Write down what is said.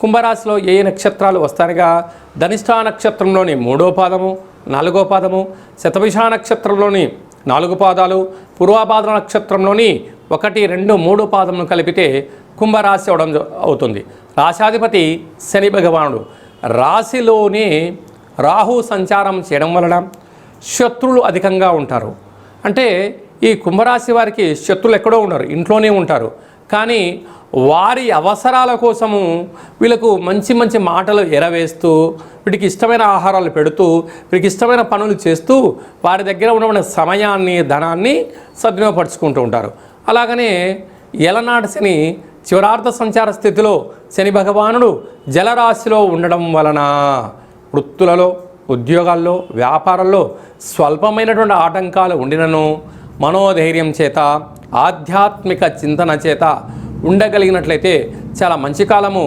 కుంభరాశిలో ఏ నక్షత్రాలు వస్తాయనగా ధనిష్ఠా నక్షత్రంలోని 3వ పాదము 4వ పాదము, శతభిష నక్షత్రంలోని 4 పాదాలు, పూర్వభాద్ర నక్షత్రంలోని 1, 2, 3 పాదములను కలిపితే కుంభరాశి అవడం అవుతుంది. రాశాధిపతి శని భగవానుడు. రాశిలోనే రాహు సంచారం చేయడం వలన శత్రువులు అధికంగా ఉంటారు. అంటే ఈ కుంభరాశి వారికి శత్రువులు ఎక్కడో ఉండరు, ఇంట్లోనే ఉంటారు. కానీ వారి అవసరాల కోసము వీళ్ళకు మంచి మంచి మాటలు ఎరవేస్తూ, వీటికి ఇష్టమైన ఆహారాలు పెడుతూ, వీటికి ఇష్టమైన పనులు చేస్తూ వారి దగ్గర ఉన్న సమయాన్ని, ధనాన్ని సద్వినియోగపరుచుకుంటూ ఉంటారు. అలాగనే ఏలనాటి శని చివరార్థ సంచార స్థితిలో శని భగవానుడు జలరాశిలో ఉండడం వలన వృత్తులలో, ఉద్యోగాల్లో, వ్యాపారాల్లో స్వల్పమైనటువంటి ఆటంకాలు ఉండినను మనోధైర్యం చేత, ఆధ్యాత్మిక చింతన చేత ఉండగలిగినట్లయితే చాలా మంచి కాలము.